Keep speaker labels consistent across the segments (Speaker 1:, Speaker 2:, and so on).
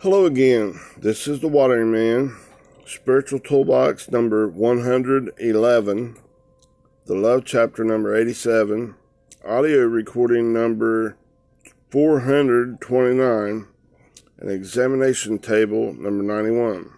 Speaker 1: Hello again. This is the Watering Man, Spiritual Toolbox number 111, the Love Chapter number 87, audio recording number 429, and examination table number 91.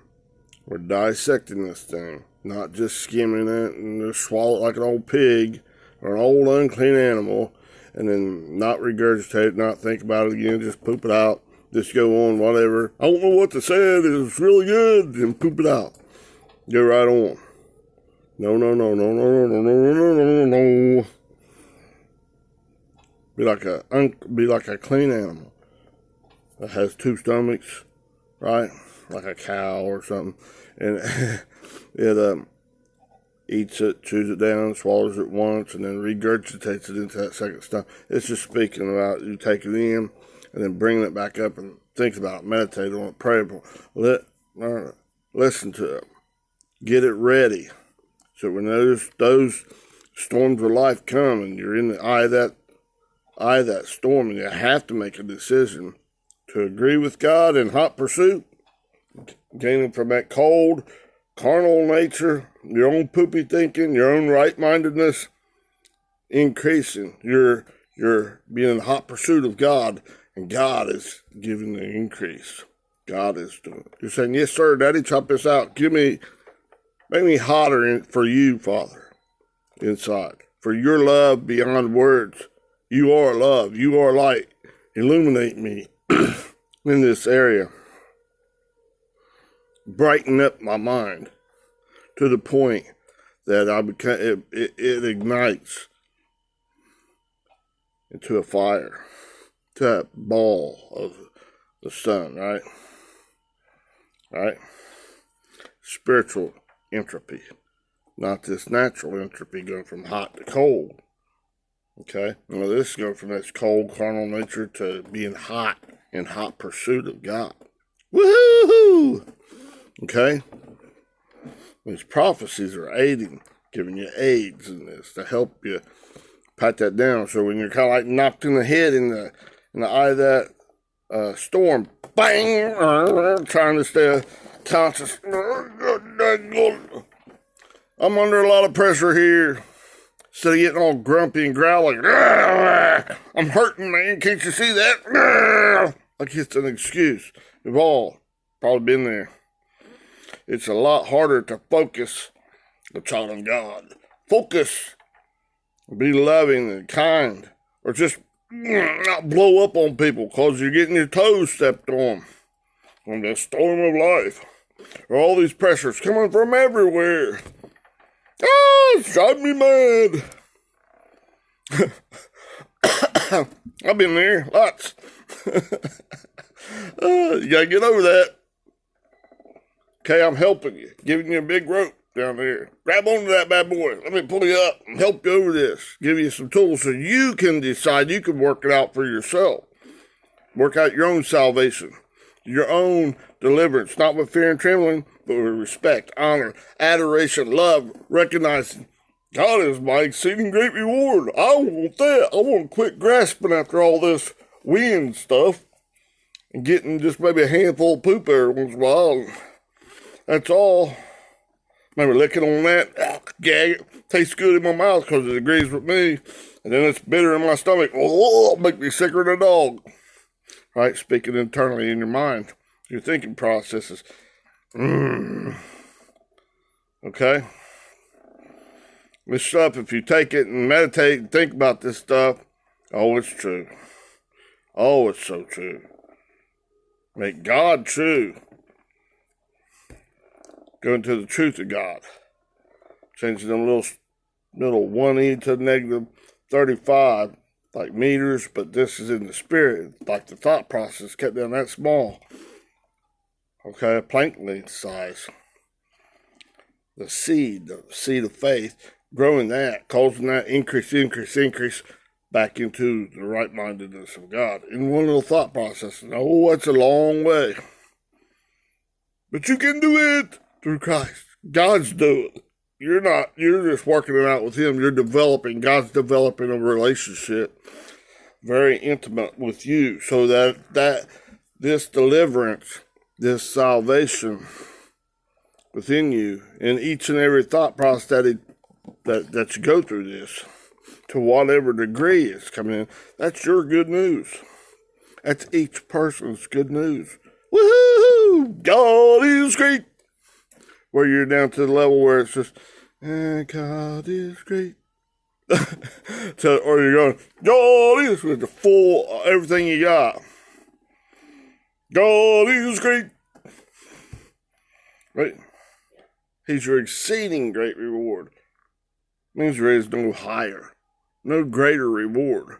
Speaker 1: We're dissecting this thing, not just skimming it and just swallow it like an old pig or an old unclean animal, and then not regurgitate it, not think about it again, just poop it out. Just go on, whatever. I don't know what to say. It's really good. And poop it out. Go right on. No. Be like a clean animal that has two stomachs, right? Like a cow or something. And it eats it, chews it down, swallows it once, and then regurgitates it into that second stomach. It's just speaking about you take it in, and then bringing it back up and think about it, meditate on it, pray about it, listen to it, get it ready. So when those storms of life come and you're in the eye of that storm, and you have to make a decision to agree with God in hot pursuit, gaining from that cold, carnal nature, your own poopy thinking, your own right-mindedness, increasing. You're being in hot pursuit of God. And God is giving the increase. God is doing it. You're saying, yes, sir, Daddy, chop this out. Make me hotter for you, Father, inside. For your love beyond words. You are love. You are light. Illuminate me in this area. Brighten up my mind to the point that it ignites into a fire. That ball of the sun, right? Right? Spiritual entropy, not this natural entropy going from hot to cold. Okay? Well, this is going from this cold carnal nature to being hot in hot pursuit of God. Woohoo! Okay? These prophecies are giving you aids in this to help you pat that down. So when you're kind of like knocked in the head in the eye of that storm, bang, trying to stay conscious. I'm under a lot of pressure here. Instead of getting all grumpy and growling, I'm hurting, man, can't you see that? Like it's an excuse. We've all probably been there. It's a lot harder to focus, the child of God. Focus. Be loving and kind. Or just not blow up on people because you're getting your toes stepped on the storm of life. All these pressures coming from everywhere. It's driving me mad. I've been there, lots. You gotta get over that. Okay, I'm helping you, giving you a big rope down there. Grab onto that bad boy. Let me pull you up and help you over this. Give you some tools so you can decide. You can work it out for yourself. Work out your own salvation, your own deliverance, not with fear and trembling, but with respect, honor, adoration, love, recognizing God is my exceeding great reward. I want that. I want to quit grasping after all this wind stuff and getting just maybe a handful of poop every once in a while. That's all. Maybe licking on that, gag it, tastes good in my mouth because it agrees with me, and then it's bitter in my stomach. Oh, make me sicker than a dog. Right? Speaking internally in your mind, your thinking processes. Okay? This stuff, if you take it and meditate and think about this stuff, oh, it's true. Oh, it's so true. Make God true. Go into the truth of God. Changing them little 1e to negative 35, like meters, but this is in the spirit, like the thought process kept down that small. Okay, a plank length size. The seed of faith, growing that, causing that increase back into the right-mindedness of God. In one little thought process. Oh, that's a long way. But you can do it. Through Christ. God's doing it. You're not. You're just working it out with Him. You're developing. God's developing a relationship very intimate with you so that this deliverance this salvation within you in each and every thought process that you go through this, to whatever degree it's coming in. That's your good news. That's each person's good news. Woohoo! God is great. Where you're down to the level where it's just, God is great. Or you're going, God is, with the full, everything you got. God is great. Right? He's your exceeding great reward. Means there is no higher, no greater reward.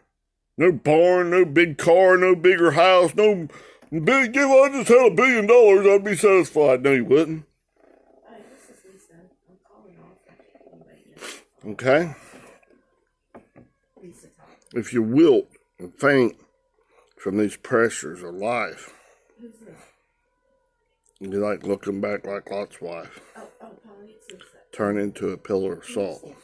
Speaker 1: No barn, no big car, no bigger house, no big, if I just had $1 billion, I'd be satisfied. No, you wouldn't. Okay? If you wilt and faint from these pressures of life, you like looking back like Lot's wife. Turn into a pillar of salt.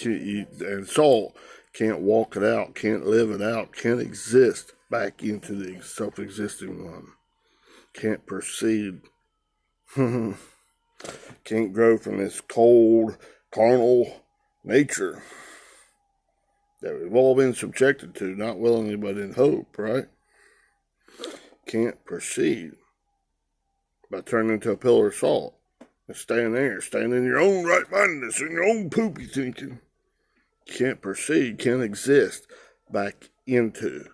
Speaker 1: And salt can't walk it out, can't live it out, can't exist back into the self-existing one. Can't proceed. Can't grow from this cold, carnal nature that we've all been subjected to, not willingly but in hope, right? Can't proceed by turning into a pillar of salt and staying there, staying in your own right-mindedness, in your own poopy thinking. Can't proceed, can't exist back into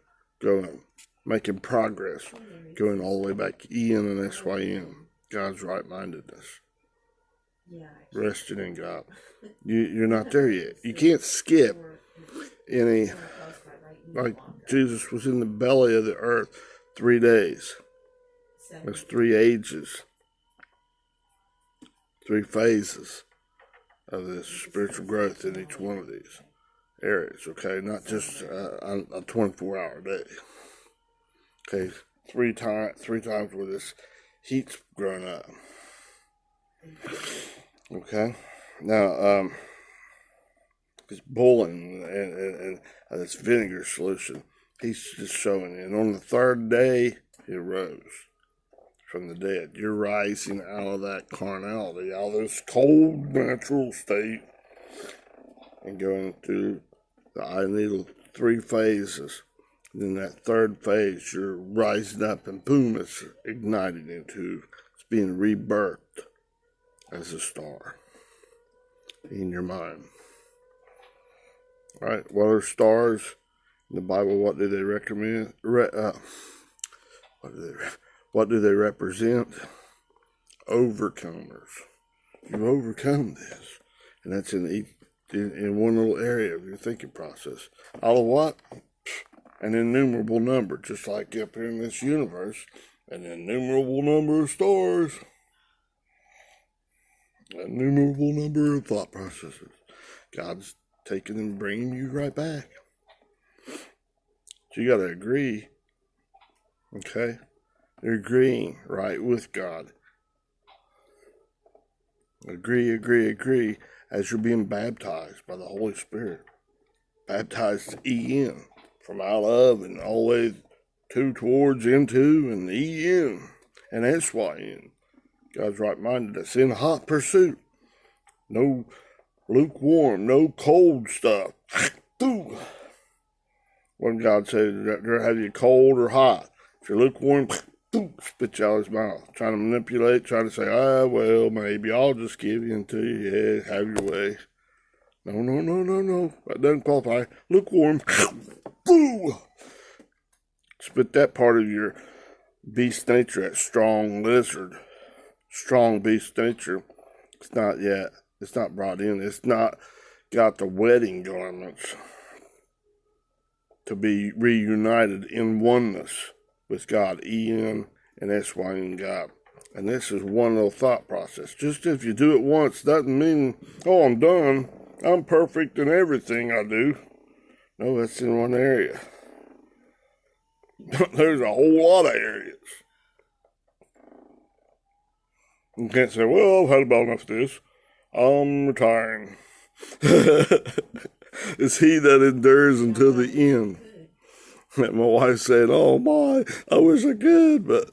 Speaker 1: going, making progress, going all the way back in and SYN, God's right-mindedness. Resting in God. You're not there yet. You can't skip any, like Jesus was in the belly of the earth 3 days. There's 3 ages, 3 phases of this spiritual growth in each one of these areas, okay? Not just a 24-hour day. Okay, three times where this heat's growing up. Okay, now this boiling and this vinegar solution, he's just showing you. And on the 3rd day, he rose from the dead. You're rising out of that carnality, out of this cold natural state, and going through the eye needle 3 phases. And in that 3rd phase, you're rising up, and boom, it's igniting into, it's being rebirthed as a star in your mind. All right, what are stars in the Bible? What do they recommend? What do they represent? Overcomers. You've overcome this, and that's in one little area of your thinking process. Out of what? An innumerable number, just like up here in this universe, an innumerable number of stars. An innumerable number of thought processes. God's taking and bringing you right back. So you got to agree. Okay? You're agreeing right with God. Agree as you're being baptized by the Holy Spirit. Baptized E-N. From out of and all the way to, towards, into, and E-N. And S-Y-N. God's right-minded us in hot pursuit. No lukewarm, no cold stuff. When God said, "Rather have you cold or hot?" If you're lukewarm, spit you out of his mouth. Trying to manipulate, trying to say, well, maybe I'll just give in to you. Yeah, have your way. No. That doesn't qualify. Lukewarm. Spit that part of your beast nature, that strong lizard. Strong beast nature. It's not yet. It's not brought in. It's not got the wedding garments to be reunited in oneness with God, E-N and S-Y-N God. And this is one little thought process. Just if you do it once doesn't mean, oh, I'm done. I'm perfect in everything I do. No, that's in one area. There's a whole lot of areas. You can't say, well, I've had about enough of this. I'm retiring. It's he that endures until the end. And my wife said, "Oh my, I wish I could," but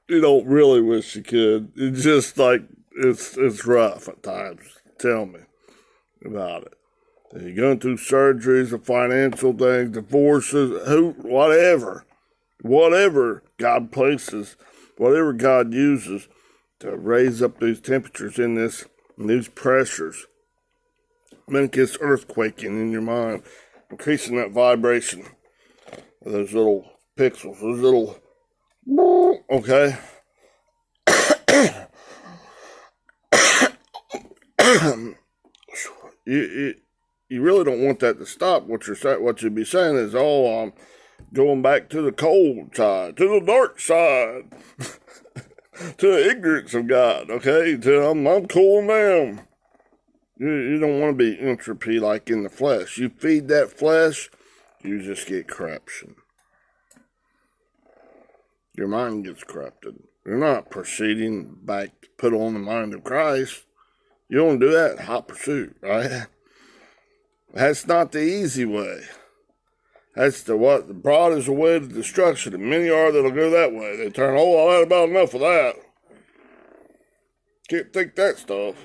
Speaker 1: you don't really wish you could. It's just like it's rough at times. Tell me about it. You're going through surgeries, or financial things, divorces, whatever God places, whatever God uses to raise up these temperatures in these pressures, make this earthquaking in your mind, increasing that vibration of those little pixels, those little, okay? You really don't want that to stop. What you'd be saying is, "Oh, I'm going back to the cold side, to the dark side, to the ignorance of God." Okay, I'm cooling down. You don't want to be entropy like in the flesh. You feed that flesh, you just get corruption. Your mind gets corrupted. You're not proceeding back to put on the mind of Christ. You don't do that in hot pursuit, right? That's not the easy way. That's the broad is the way to destruction, and many are that'll go that way. They turn, "Oh, I had about enough of that. Can't think that stuff."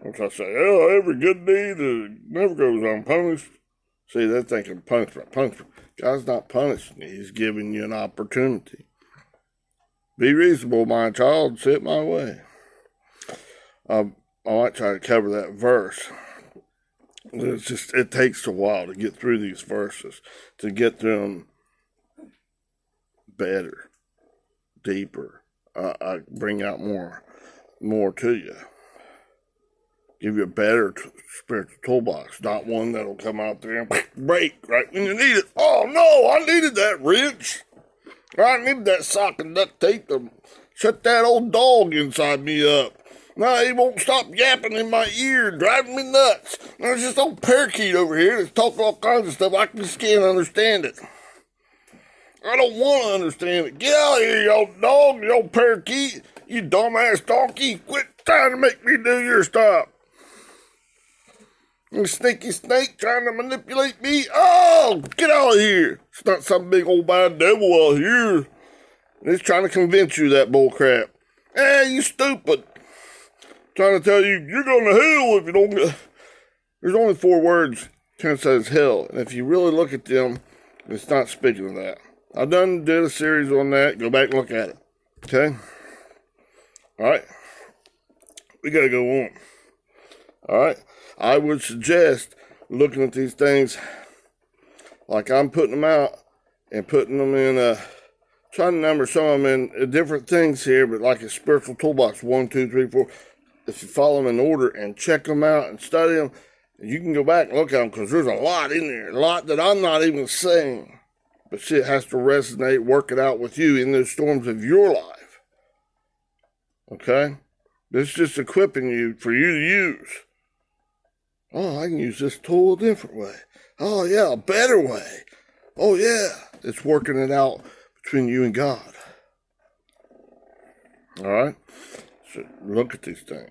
Speaker 1: Which I say, "Oh, every good deed never goes unpunished." See, they're thinking punishment. God's not punishing you. He's giving you an opportunity. Be reasonable, my child. Sit my way. I might try to cover that verse. It takes a while to get through these verses, to get through them better, deeper. I bring out more to you. Give you a better spiritual toolbox, not one that'll come out there and break right when you need it. "Oh no, I needed that wrench. I needed that sock and duct tape to shut that old dog inside me up. No, he won't stop yapping in my ear, driving me nuts. There's this old parakeet over here that's talking all kinds of stuff. I just can't understand it. I don't want to understand it. Get out of here, you old dog, you old parakeet, you dumbass donkey. Quit trying to make me do your stuff. You sneaky snake trying to manipulate me. Oh, get out of here. It's not some big old bad devil out here. He's trying to convince you that bull crap. You stupid. Trying to tell you, you're going to hell if you don't get..." There's only 4 words Karen says hell. And if you really look at them, it's not speaking of that. I did a series on that. Go back and look at it. Okay? Alright? We got to go on. Alright? I would suggest looking at these things like I'm putting them out and putting them in trying to number some of them in different things here, but like a spiritual toolbox, 1, 2, 3, 4. If you follow them in order and check them out and study them, you can go back and look at them, because there's a lot in there, a lot that I'm not even saying. But shit has to resonate, work it out with you in the storms of your life. Okay? This is just equipping you for you to use. Oh, I can use this tool a different way. Oh, yeah, a better way. Oh, yeah. It's working it out between you and God. All right? So look at these things.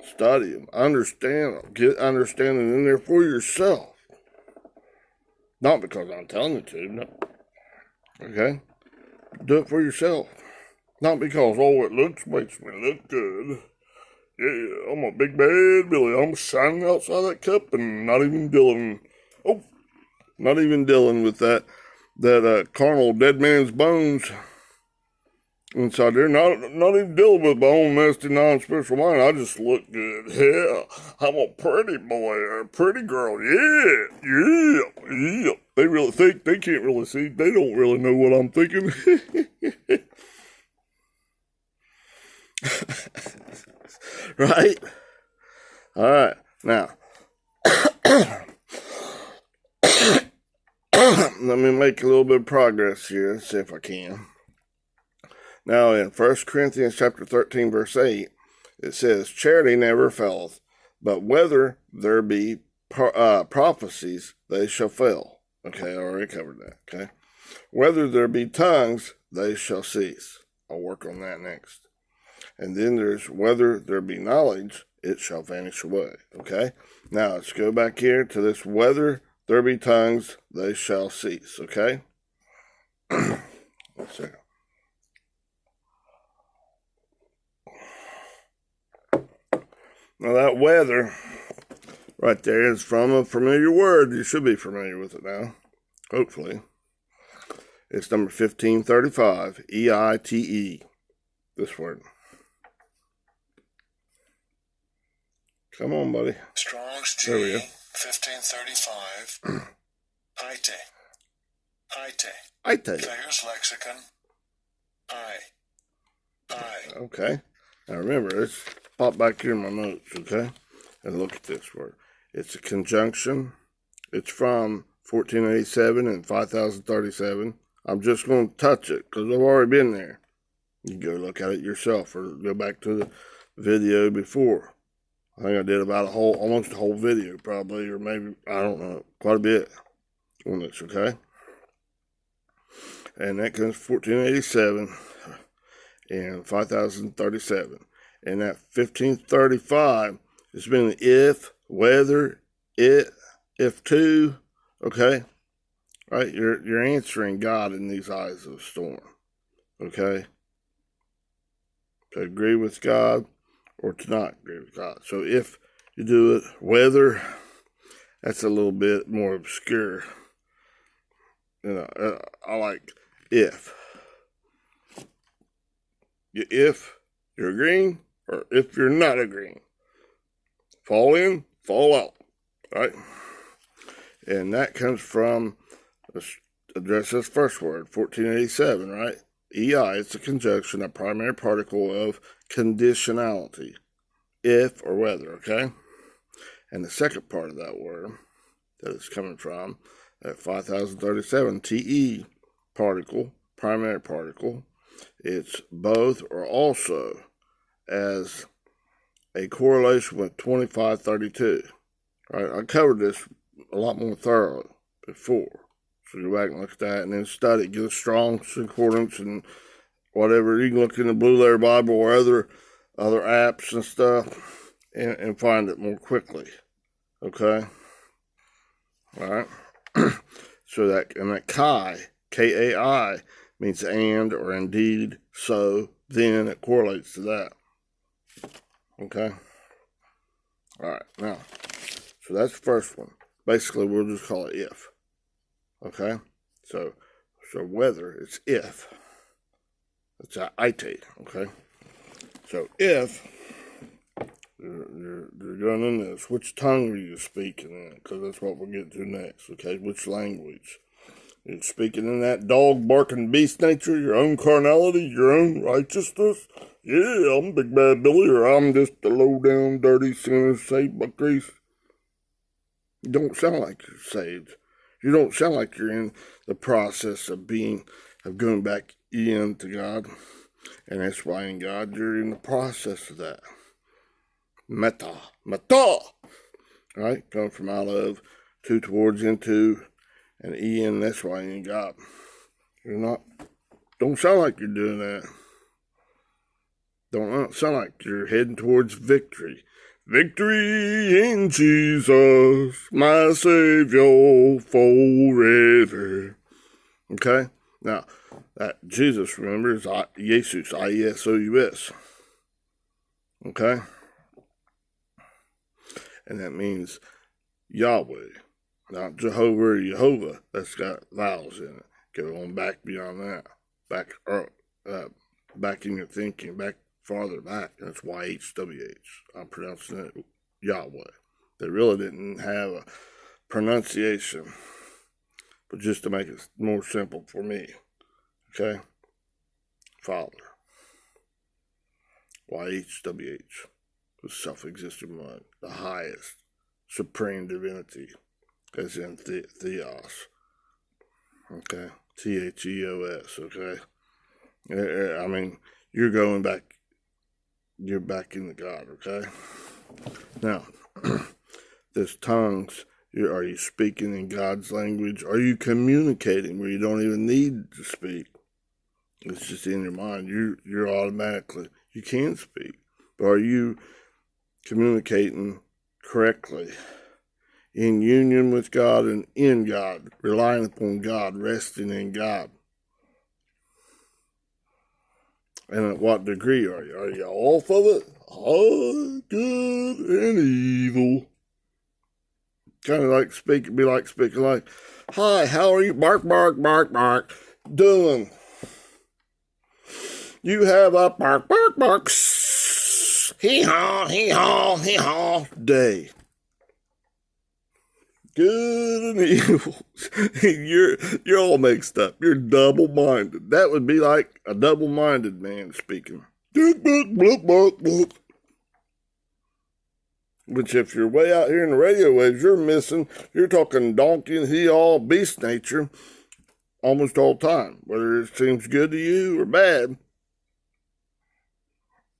Speaker 1: Study them. Understand them. Get understanding in there for yourself. Not because I'm telling you to. No. Okay? Do it for yourself. Not because, oh, makes me look good. Yeah, I'm a big bad Billy. I'm shining outside that cup and not even dealing with that carnal dead man's bones inside there. Not even dealing with my own nasty non-spiritual mind. I just look good. Yeah, I'm a pretty boy or a pretty girl. Yeah. They really think, they can't really see. They don't really know what I'm thinking. Right? All right. Now, let me make a little bit of progress here. Let's see if I can. Now, in 1 Corinthians chapter 13, verse 8, it says, "Charity never faileth, but whether there be prophecies, they shall fail." Okay, I already covered that. Okay. "Whether there be tongues, they shall cease." I'll work on that next. And then there's "whether there be knowledge, it shall vanish away." Okay? Now, let's go back here to this "whether there be tongues, they shall cease. Okay? Let's see. Now that weather right there is from a familiar word. You should be familiar with it now. Hopefully. It's number 1535. E-I-T-E. This word. Come on, buddy.
Speaker 2: Strong's G,
Speaker 1: There we go.
Speaker 2: 1535. Ite. Thayer's Lexicon. I.
Speaker 1: Okay. Now remember, it's popped back here in my notes, okay? And look at this word. It's a conjunction. It's from 1487 and 5037. I'm just going to touch it because I've already been there. You can go look at it yourself or go back to the video before. I think I did about almost a whole video probably, or maybe, I don't know, quite a bit on this, okay? And that comes 1487 and 5037. And that 1535 has been if, whether, it, if to, okay? Right? You're answering God in these eyes of the storm, okay? To agree with God or to not agree with God. So if you do it, whether, that's a little bit more obscure. You know, I like if. If you're agreeing or if you're not agreeing. Fall in, fall out. Right? And that comes from, address this first word, 1487, right? EI, it's a conjunction, a primary particle of conditionality. If or whether, okay? And the second part of that word that it's coming from, that 5037, TE particle, primary particle, it's both or also as a correlation with 2532. Right? I covered this a lot more thorough before. So go back and look at that and then study. Get a strong concordance and whatever. You can look in the Blue Letter Bible or other apps and stuff and find it more quickly. Okay? All right? So that Kai, K-A-I, means and or indeed, so, then it correlates to that. Okay? All right, now, so that's the first one. Basically, we'll just call it if. Okay? So whether, it's if. It's a ite, okay? So if you're going in this, which tongue are you speaking in? Because that's what we'll get to next, okay? Which language? You're speaking in that dog barking beast nature, your own carnality, your own righteousness? Yeah, I'm Big Bad Billy, or I'm just a low-down, dirty sinner saved by grace. You don't sound like you're saved. You don't sound like you're in the process of going back in to God. And that's why in God, you're in the process of that. Meta. Right? Come from out of, to, towards, into, and in, that's why in God. Don't sound like you're doing that. Don't sound like you're heading towards victory. Victory in Jesus, my Savior forever. Okay? Now, that Jesus, remember, is Jesus, I-E-S-O-U-S. Okay? And that means Yahweh, not Jehovah or Jehovah. That's got vowels in it. Go on back beyond that. Back in your thinking, back farther back. That's Y-H-W-H. I'm pronouncing it Yahweh. They really didn't have a pronunciation, but just to make it more simple for me. Okay? Father. Y-H-W-H. The self-existing one. The highest. Supreme divinity. As in Theos. Okay? T-H-E-O-S. Okay? I mean, you're going back. You're back into God, okay? Now, this tongues, are you speaking in God's language? Are you communicating where you don't even need to speak? It's just in your mind. You're automatically, you can speak. But are you communicating correctly in union with God and in God, relying upon God, resting in God. And at what degree are you? Are you off of it? Oh, good and evil. Kind of like speaking like, hi, how are you? Bark, bark, bark, bark. Doing. You have a bark, bark, bark. Hee-haw, hee-haw, hee-haw day. Good and evil. You're all mixed up. You're double-minded. That would be like a double-minded man speaking. Which if you're way out here in the radio waves, you're missing. You're talking donkey and he-all beast nature almost all the time. Whether it seems good to you or bad,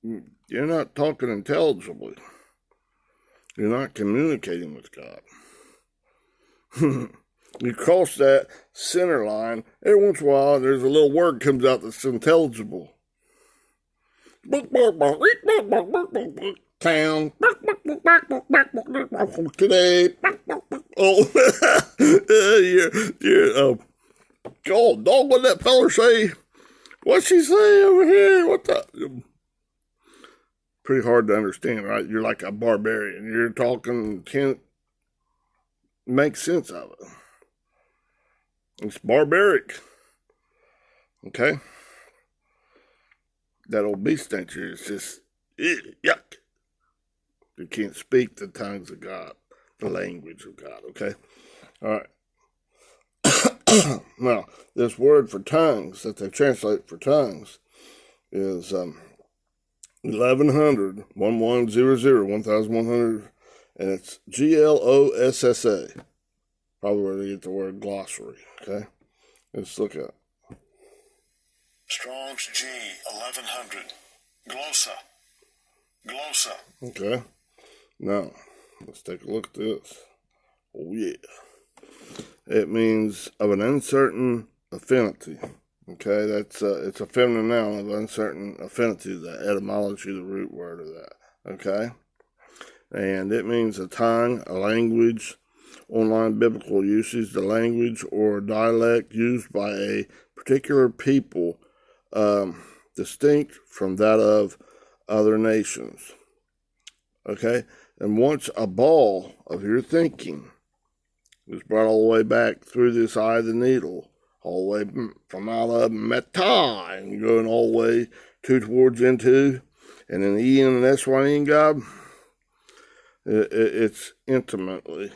Speaker 1: you're not talking intelligibly. You're not communicating with God. You cross that center line, every once in a while there's a little word comes out that's intelligible. Town. Today. Oh, God, dog, what that feller say? What'd she say over here? What the? Pretty hard to understand, right? You're like a barbarian. You're talking, can't make sense of it. It's barbaric. Okay? That old beast nature is just, yuck. You can't speak the tongues of God, the language of God, okay? All right. Now, this word for tongues that they translate for tongues is 1100, 1100, and it's Glossa. Probably where they get the word glossary, okay? Let's look at it.
Speaker 2: Strong's G 1100. Glossa.
Speaker 1: Okay. Now, let's take a look at this. Oh, yeah. It means of an uncertain affinity. Okay, that's it's a feminine noun of uncertain affinity, the etymology, the root word of that. Okay? And it means a tongue, a language, online biblical usage, the language or dialect used by a particular people, distinct from that of other nations. Okay? And once a ball of your thinking is brought all the way back through this eye of the needle, all the way from out of meta and going all the way towards into, and an E and an S-Y in God, it's intimately,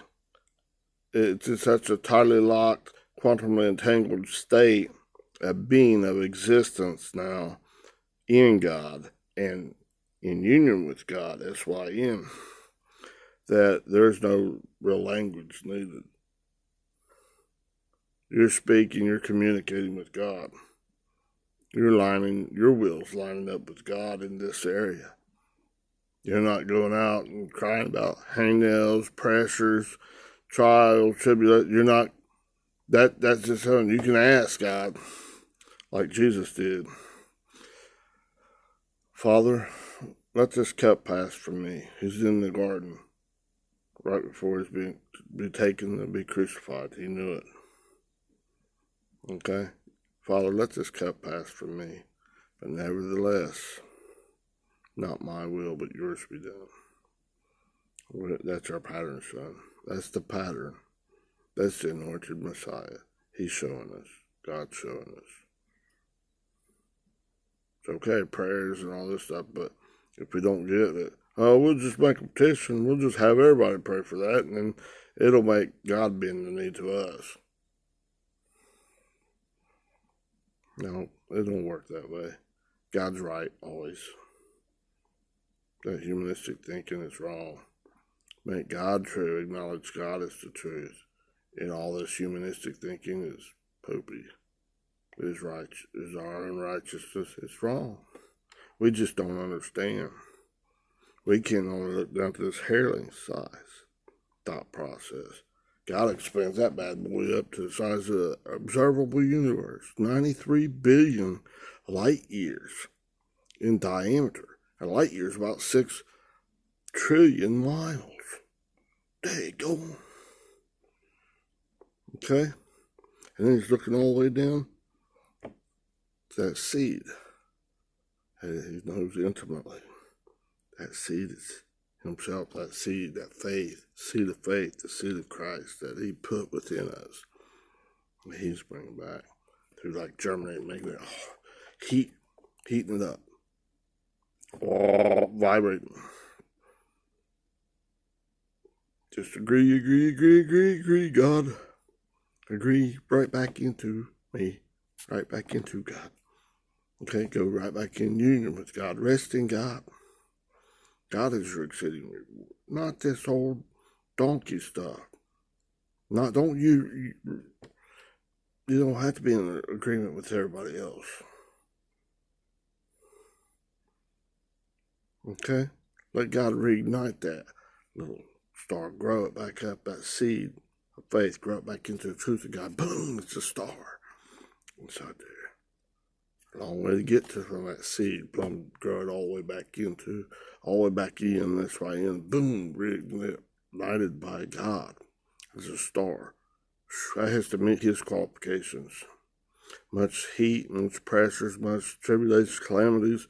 Speaker 1: it's in such a tightly locked, quantumly entangled state, a being of existence now in God and in union with God, S-Y-N, that there's no real language needed. You're speaking, you're communicating with God. Your will's lining up with God in this area. You're not going out and crying about hangnails, pressures, trials, tribulations. You're not, that's just something you can ask God, like Jesus did. Father, let this cup pass from me. He's in the garden right before he's be taken and be crucified. He knew it. Okay? Father, let this cup pass from me, but nevertheless, not my will, but yours be done. That's our pattern, son. That's the pattern. That's the anointed Messiah. He's showing us. God's showing us. It's okay, prayers and all this stuff, but if we don't get it, we'll just make a petition. We'll just have everybody pray for that, and then it'll make God bend the knee to us. No, it don't work that way. God's right, always. That humanistic thinking is wrong. Make God true, acknowledge God as the truth. And all this humanistic thinking is poopy. It is right, is our unrighteousness. It's wrong. We just don't understand. We can only look down to this hairline size thought process. God expands that bad boy up to the size of the observable universe, 93 billion light years in diameter. A light year is about 6 trillion miles. There you go. Okay? And then he's looking all the way down to that seed. He knows intimately. That seed is himself, that seed, that faith, seed of faith, the seed of Christ that he put within us. And he's bringing back through like germinating, making it heating it up, vibrating. Just agree, God. Agree right back into me, right back into God. Okay, go right back in union with God. Rest in God. God is your exceeding reward. Not this old donkey stuff. You don't have to be in agreement with everybody else. Okay? Let God reignite that little star, grow it back up, that seed of faith, grow it back into the truth of God. Boom, it's a star inside there. Long way to get to from that seed, plumb, grow it all the way back into, all the way back in, that's why in, boom, reignited by God as a star. That has to meet his qualifications. Much heat, much pressures, much tribulations, calamities.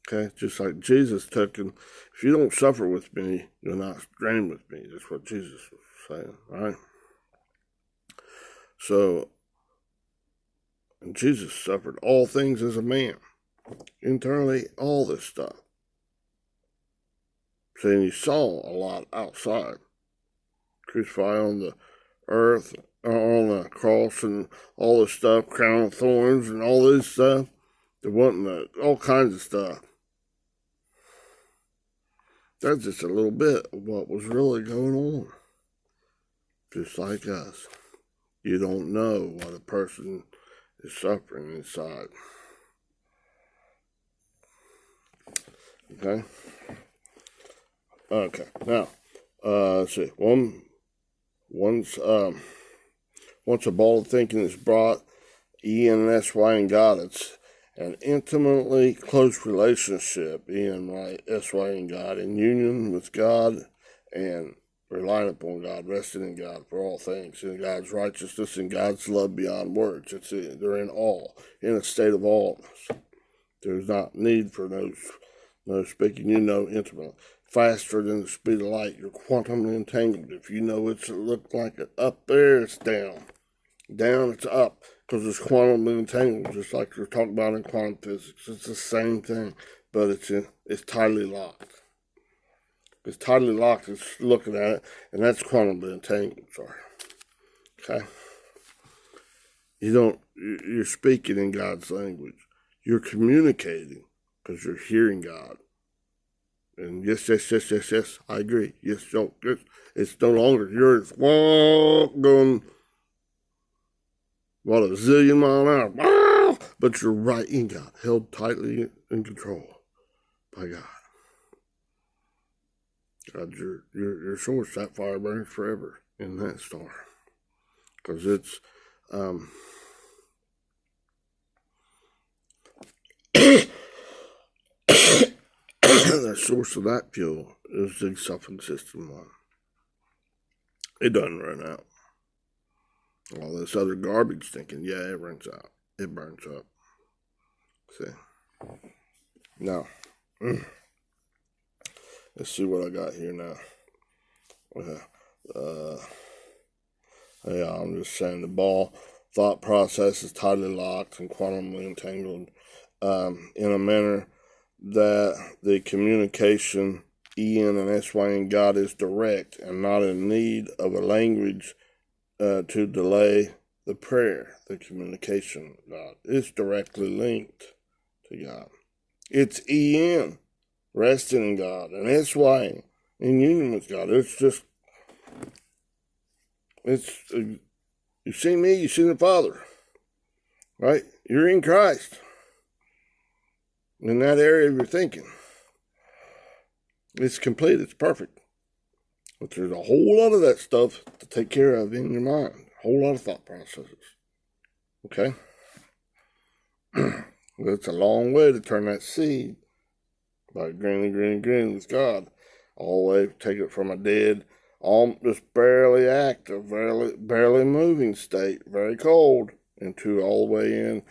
Speaker 1: Okay, just like Jesus took, and if you don't suffer with me, you'll not reign with me. That's what Jesus was saying, right? So, and Jesus suffered all things as a man. Internally, all this stuff. So then you saw a lot outside. Crucified on the earth, on the cross, and all this stuff, crown of thorns, and all this stuff. There wasn't all kinds of stuff. That's just a little bit of what was really going on. Just like us. You don't know what a person is suffering inside. Okay? Okay. Now, let's see. Once a ball of thinking is brought, Ian and S.Y. and God, it's an intimately close relationship, Ian, right? S.Y. and God, in union with God and relying upon God, resting in God for all things, in God's righteousness and God's love beyond words. They're in awe, in a state of allness. There's not need for no speaking. You know intimately. Faster than the speed of light. You're quantumly entangled. If you know it look like it up there, it's down. Down, it's up. Because it's quantumly entangled, just like you're talking about in quantum physics. It's the same thing, but it's tightly locked. It's tightly locked. It's looking at it, and that's quantumly entangled. Sorry. Okay. You're speaking in God's language. You're communicating because you're hearing God. And yes, I agree. Yes, don't. It's no longer yours. Going, what, a zillion mile an hour. But you're right in God, held tightly in control by God. God, your source, that fire burns forever in that star. Because it's, the source of that fuel is the self-existent one. It doesn't run out. All this other garbage thinking, yeah, it runs out. It burns up. See? Now, let's see what I got here now. Yeah, I'm just saying the ball thought process is tightly locked and quantumly entangled in a manner that the communication Ian and S.Y. and God is direct and not in need of a language to delay the prayer, the communication of God. It's directly linked to God. It's Ian resting in God and S.Y. in union with God. You've seen me, you've seen the Father, right? You're in Christ. In that area of your thinking. It's complete, it's perfect. But there's a whole lot of that stuff to take care of in your mind. A whole lot of thought processes. Okay? It's a long way to turn that seed by agreeing with God. all the way, take it from a dead, just barely active, barely moving state, very cold, into all the way in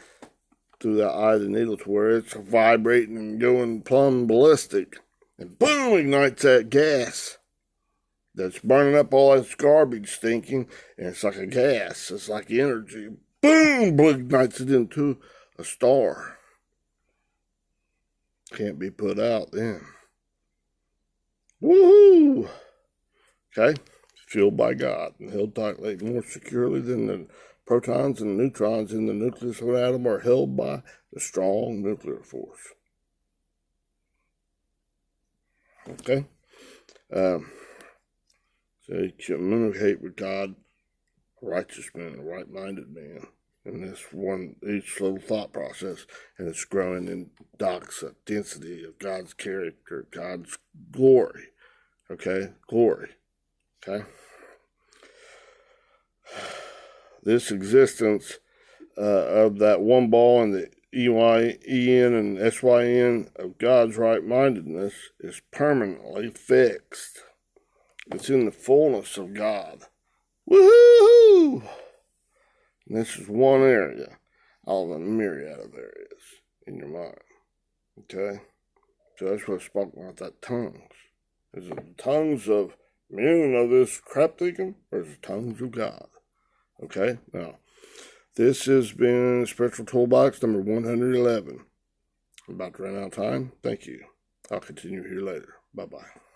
Speaker 1: through the eye of the needle to where it's vibrating and going plumb ballistic. And boom, ignites that gas that's burning up all this garbage stinking, and it's like a gas. It's like energy. Boom, ignites it into a star. Can't be put out then. Woohoo! Okay, fueled by God and held tightly more securely than the protons and neutrons in the nucleus of an atom are held by the strong nuclear force. Okay? So you communicate with God, a righteous man, a right-minded man, in this one, each little thought process, and it's growing in doxa, density of God's character, God's glory. Okay? Glory. Okay? This existence of that one ball and the EYEN and SYN of God's right-mindedness is permanently fixed. It's in the fullness of God. Woohoo! And this is one area out of a myriad of areas in your mind. Okay? So that's what's spoken about, that tongues. Is it the tongues of men of this crap thinking, or is it the tongues of God? Okay? Now, this has been Spiritual Toolbox number 111. I'm about to run out of time. Thank you. I'll continue here later. Bye-bye.